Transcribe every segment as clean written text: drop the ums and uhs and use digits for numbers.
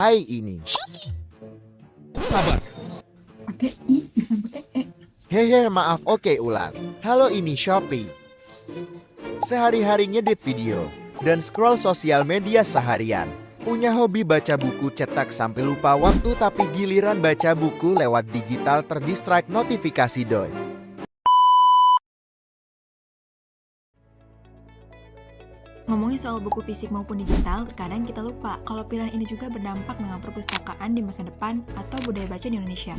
Hai ini. Sabar. Pakai I, bukan pakai E. Hehe, maaf, oke ulang. Halo ini Shopee. Sehari-hari ngedit video dan scroll sosial media seharian. Punya hobi baca buku cetak sampai lupa waktu, tapi giliran baca buku lewat digital terdistract notifikasi doi. Ngomongin soal buku fisik maupun digital, terkadang kita lupa kalau pilihan ini juga berdampak dengan perpustakaan di masa depan atau budaya baca di Indonesia.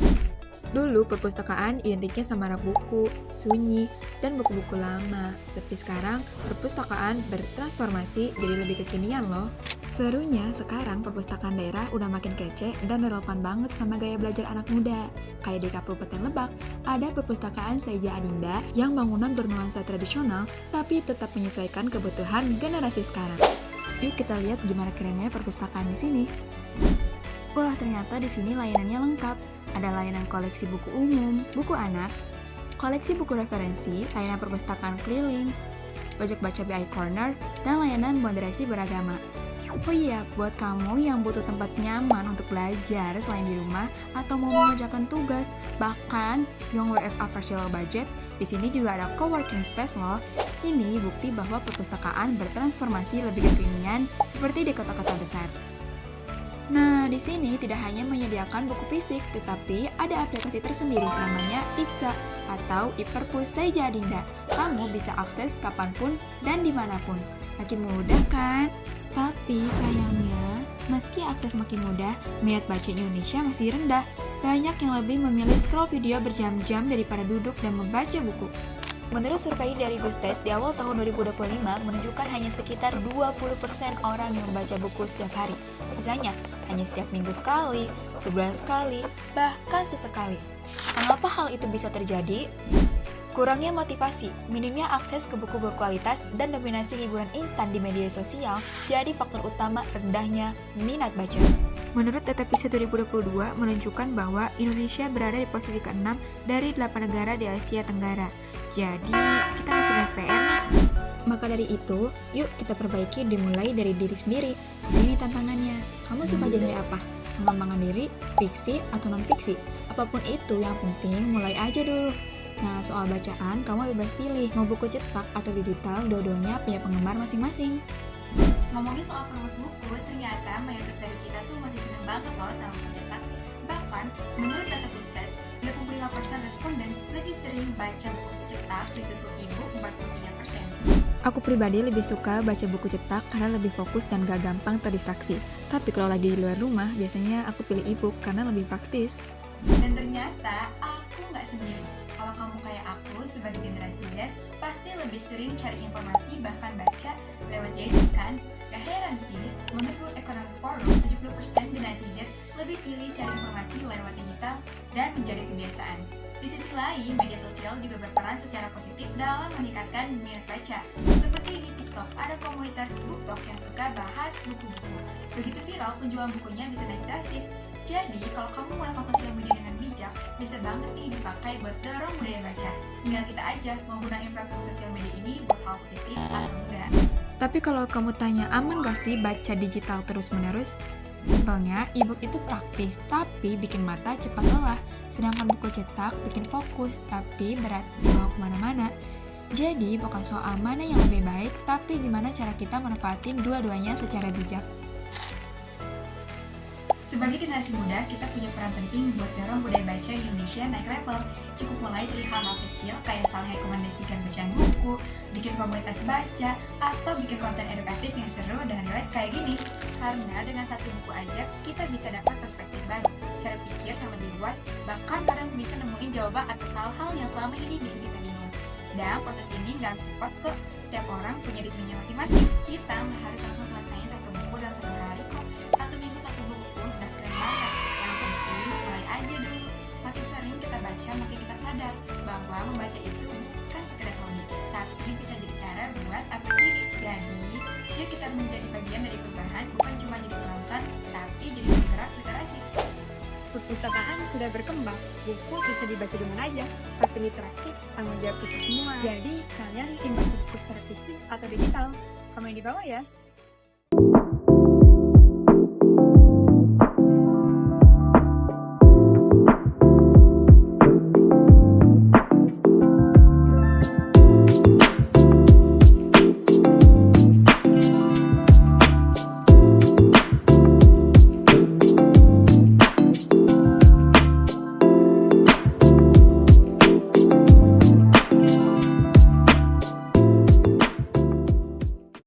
Dulu, perpustakaan identiknya sama rak buku, sunyi, dan buku-buku lama. Tapi sekarang, perpustakaan bertransformasi jadi lebih kekinian loh. Serunya, sekarang perpustakaan daerah udah makin kece dan relevan banget sama gaya belajar anak muda. Kayak di Kabupaten Lebak, ada perpustakaan Seja Adinda yang bangunan bernuansa tradisional tapi tetap menyesuaikan kebutuhan generasi sekarang. Yuk kita lihat gimana kerennya perpustakaan di sini. Wah, ternyata di sini layanannya lengkap. Ada layanan koleksi buku umum, buku anak, koleksi buku referensi, layanan perpustakaan keliling, pojok baca BI Corner, dan layanan moderasi beragama. Oh iya, buat kamu yang butuh tempat nyaman untuk belajar selain di rumah atau mau mengerjakan tugas, bahkan yang WFA versi low budget, di sini juga ada coworking space loh. Ini bukti bahwa perpustakaan bertransformasi lebih kekinian seperti di kota-kota besar. Nah, di sini tidak hanya menyediakan buku fisik, tetapi ada aplikasi tersendiri namanya IPSA atau iPerpus Seja Adinda. Kamu bisa akses kapanpun dan dimanapun. Makin mudah kan? Tapi sayangnya, meski akses makin mudah, minat baca Indonesia masih rendah. Banyak yang lebih memilih scroll video berjam-jam daripada duduk dan membaca buku. Menurut survei dari Gustes di awal tahun 2025 menunjukkan hanya sekitar 20% orang yang membaca buku setiap hari. Sisanya hanya setiap minggu sekali, sebulan sekali, bahkan sesekali. Mengapa hal itu bisa terjadi? Kurangnya motivasi, minimnya akses ke buku berkualitas, dan dominasi hiburan instan di media sosial jadi faktor utama rendahnya minat baca. Menurut data PISA 2022 menunjukkan bahwa Indonesia berada di posisi ke-6 dari 8 negara di Asia Tenggara. Jadi, kita masih banyak PR nih. Maka dari itu, yuk kita perbaiki dimulai dari diri sendiri. Di sini tantangannya, kamu suka genre apa? Pengembangan diri, fiksi, atau non-fiksi? Apapun itu, yang penting mulai aja dulu. Nah, soal bacaan, kamu bebas pilih mau buku cetak atau digital, dua-duanya punya penggemar masing-masing. Ngomongin soal format buku, ternyata mayoritas dari kita tuh masih seneng banget loh sama buku cetak. Bahkan, menurut data Gustes, 65% responden lebih sering baca buku cetak disusul e-book 43%. Aku pribadi lebih suka baca buku cetak karena lebih fokus dan gak gampang terdistraksi. Tapi kalau lagi di luar rumah, biasanya aku pilih e-book karena lebih praktis. Dan ternyata aku gak sendiri. Kalau kamu kayak aku sebagai generasi Z, pasti lebih sering cari informasi bahkan baca lewat gadget kan? Gak heran sih, menurut World Economic Forum, 70% generasi Z lebih pilih cari informasi lewat digital dan menjadi kebiasaan. Di sisi lain, media sosial juga berperan secara positif dalam meningkatkan minat baca. Seperti di TikTok, ada komunitas BookTok yang suka bahas buku-buku. Begitu viral, penjualan bukunya bisa naik drastis. Jadi, kalau kamu menggunakan sosial media dengan bijak, bisa banget nih dipakai buat dorong budaya baca. Tinggal kita aja mau gunain platform sosial media ini buat hal positif atau enggak. Tapi kalau kamu tanya aman gak sih baca digital terus-menerus? Simpelnya, e-book itu praktis, tapi bikin mata cepat lelah. Sedangkan buku cetak bikin fokus, tapi berat dibawa kemana-mana. Jadi, bukan soal mana yang lebih baik, tapi gimana cara kita manfaatin dua-duanya secara bijak. Sebagai generasi muda, kita punya peran penting buat dorong budaya baca di Indonesia naik level. Cukup mulai dari hal-hal kecil kayak saling rekomendasikan bacaan buku, bikin komunitas baca, atau bikin konten edukatif yang seru dan relate kayak gini. Karena dengan satu buku aja, kita bisa dapat perspektif baru, cara pikir yang lebih luas, bahkan kadang bisa nemuin jawaban atas hal-hal yang selama ini bikin kita bingung. Dan proses ini nggak harus cepat kok, tiap orang punya ritmenya masing-masing. Kita nggak harus langsung selesaiin satu buku dalam 1 hari kok. 1 minggu 1 buku pun udah keren banget. Yang penting mulai aja dulu. Makin sering kita baca, makin kita sadar bahwa membaca itu bukan sekedar hobi, tapi bisa jadi cara buat upgrade diri. Jadi, yuk kita menjadi bagian dari perubahan, bukan cuma jadi penonton, tapi jadi penggerak literasi. Perpustakaan sudah berkembang, buku bisa dibaca di mana aja, tapi literasi tanggung jawab kita semua. Jadi, kalian timbang buku secara fisik atau digital? Komen di bawah ya.